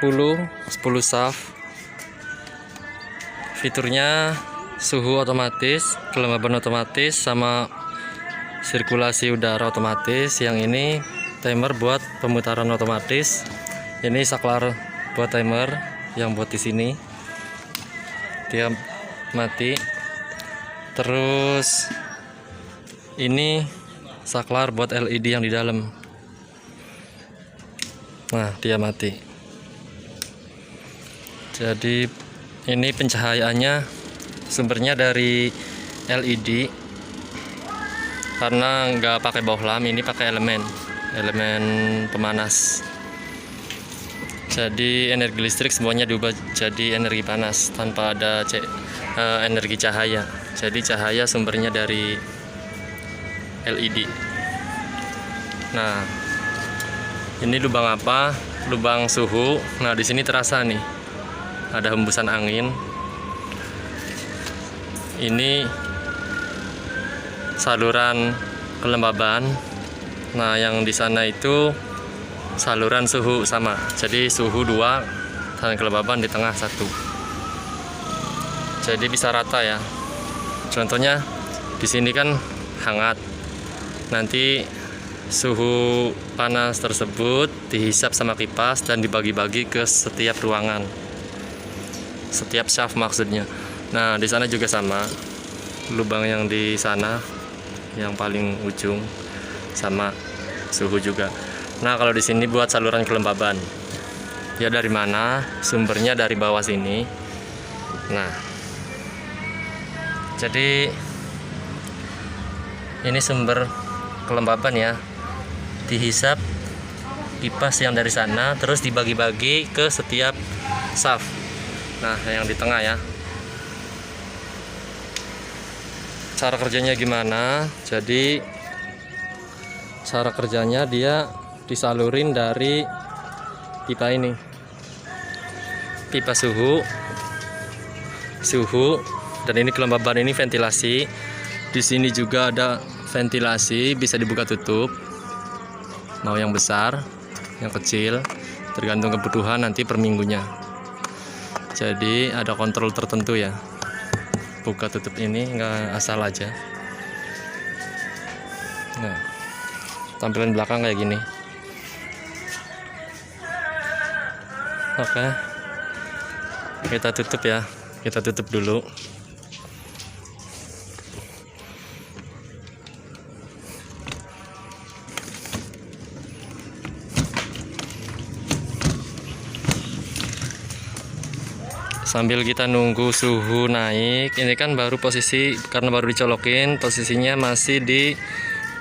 10 shaft. Fiturnya suhu otomatis, kelembaban otomatis, sama sirkulasi udara otomatis. Yang ini timer buat pemutaran otomatis. Ini saklar buat timer yang buat di sini. Dia mati. Terus ini saklar buat LED yang di dalam. Nah, dia mati. Jadi ini pencahayaannya sumbernya dari LED, karena nggak pakai bohlam, ini pakai elemen pemanas. Jadi energi listrik semuanya diubah jadi energi panas tanpa ada energi cahaya. Jadi cahaya sumbernya dari LED. Nah, ini lubang apa? Lubang suhu. Nah, di sini terasa nih, ada hembusan angin. Ini saluran kelembaban. Nah, yang di sana itu saluran suhu sama. Jadi suhu 2 dan kelembaban di tengah 1. Jadi bisa rata ya. Contohnya di sini kan hangat. Nanti suhu panas tersebut dihisap sama kipas dan dibagi-bagi ke setiap ruangan, setiap shaft maksudnya. Nah, di sana juga sama, lubang yang di sana yang paling ujung sama suhu juga. Nah, kalau di sini buat saluran kelembaban. Ya dari mana? Sumbernya dari bawah sini. Nah, jadi ini sumber kelembaban ya. Dihisap kipas yang dari sana, terus dibagi-bagi ke setiap shaft. Nah, yang di tengah ya. Cara kerjanya gimana? Jadi cara kerjanya dia disalurin dari pipa ini, pipa suhu, dan ini kelembaban, ini ventilasi. Di sini juga ada ventilasi, bisa dibuka tutup. Mau yang besar, yang kecil, tergantung kebutuhan nanti per minggunya. Jadi ada kontrol tertentu ya. Buka tutup ini nggak asal aja. Nah, tampilan belakang kayak gini. Oke, kita tutup ya. Kita tutup dulu. Sambil kita nunggu suhu naik. Ini kan baru posisi, karena baru dicolokin, posisinya masih di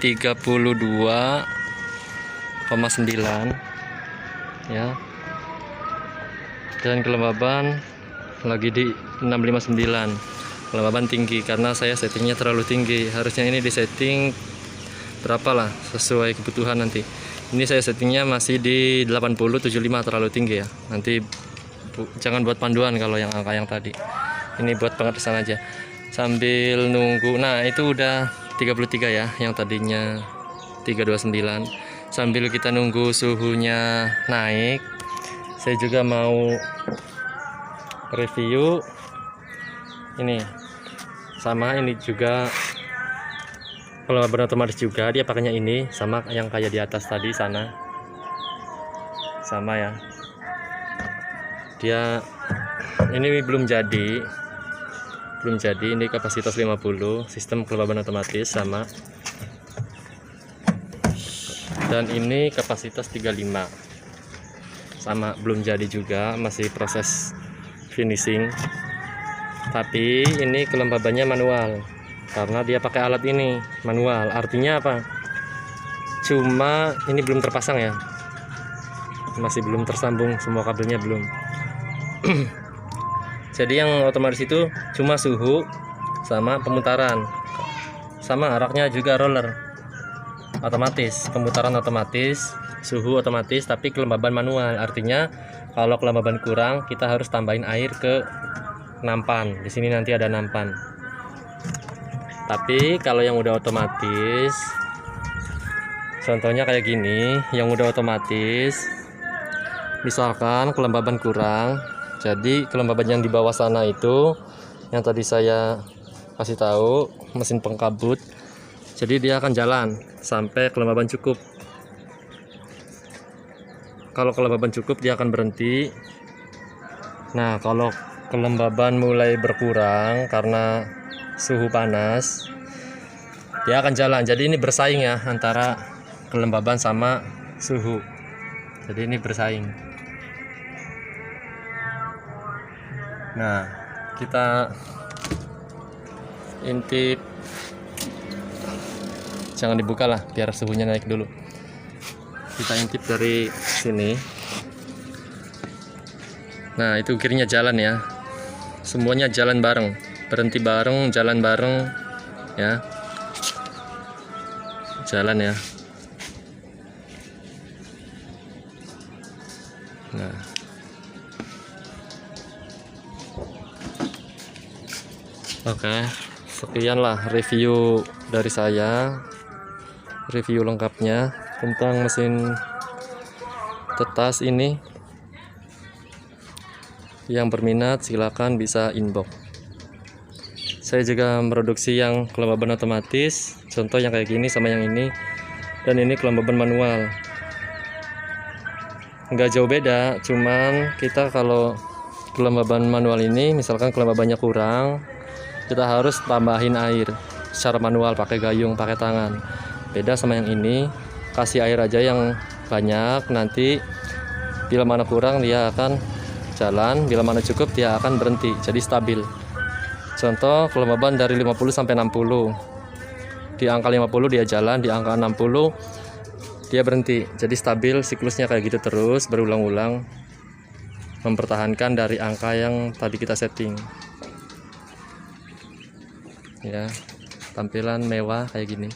32,9 ya. Dan kelembaban lagi di 659. Kelembaban tinggi karena saya settingnya terlalu tinggi. Harusnya ini disetting berapa lah, sesuai kebutuhan nanti. Ini saya settingnya masih di 80-75, terlalu tinggi ya. Nanti jangan buat panduan kalau yang angka yang tadi. Ini buat pengetesan aja. Sambil nunggu. Nah, itu udah 33 ya, yang tadinya 329. Sambil kita nunggu suhunya naik, saya juga mau review ini. Sama ini juga kelembaban otomatis juga, dia pakainya ini sama yang kayak di atas tadi sana. Sama ya. Dia ini belum jadi, ini kapasitas 50, sistem kelembaban otomatis sama. Dan ini kapasitas 35 sama, belum jadi juga, masih proses finishing. Tapi ini kelembabannya manual karena dia pakai alat ini manual. Artinya apa? Cuma ini belum terpasang ya, masih belum tersambung semua kabelnya, belum. Jadi yang otomatis itu cuma suhu sama pemutaran, sama raknya juga roller otomatis, pemutaran otomatis, suhu otomatis, tapi kelembaban manual. Artinya kalau kelembaban kurang kita harus tambahin air ke nampan. Di sini nanti ada nampan. Tapi kalau yang udah otomatis, contohnya kayak gini, yang udah otomatis Misalkan kelembaban kurang, jadi kelembaban yang di bawah sana itu yang tadi saya kasih tahu mesin pengkabut, jadi dia akan jalan sampai kelembaban cukup. Kalau kelembaban cukup dia akan berhenti. Nah, kalau kelembaban mulai berkurang karena suhu panas, dia akan jalan. Jadi ini bersaing ya antara kelembaban sama suhu. Jadi ini bersaing. Nah, kita intip, jangan dibuka lah biar suhunya naik dulu. Kita intip dari sini. Nah, itu gearnya jalan ya, semuanya jalan bareng, berhenti bareng, jalan bareng ya, jalan ya. Nah, oke, sekianlah review dari saya, review lengkapnya tentang mesin tetas ini. Yang berminat silakan bisa inbox. Saya juga produksi yang kelembaban otomatis, contoh yang kayak gini sama yang ini, dan ini kelembaban manual. Nggak jauh beda, cuman kita kalau kelembaban manual ini misalkan kelembabannya kurang, kita harus tambahin air secara manual pakai gayung, pakai tangan. Beda sama yang ini, kasih air aja yang banyak, nanti bila mana kurang dia akan jalan, bila mana cukup dia akan berhenti, jadi stabil. Contoh kelembaban dari 50 sampai 60, di angka 50 dia jalan, di angka 60 dia berhenti, jadi stabil. Siklusnya kayak gitu terus berulang-ulang, mempertahankan dari angka yang tadi kita setting ya. Tampilan mewah kayak gini.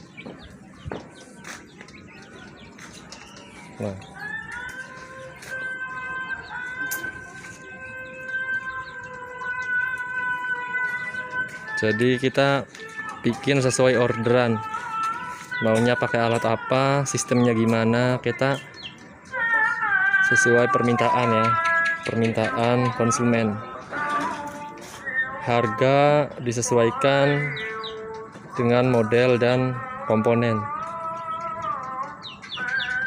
Nah, jadi kita bikin sesuai orderan, maunya pakai alat apa, sistemnya gimana, kita sesuai permintaan ya, permintaan konsumen. Harga disesuaikan dengan model dan komponen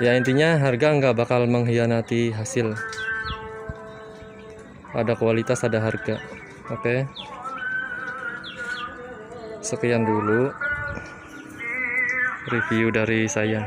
ya. Intinya harga nggak bakal mengkhianati hasil, ada kualitas ada harga. Oke, sekian dulu review dari saya.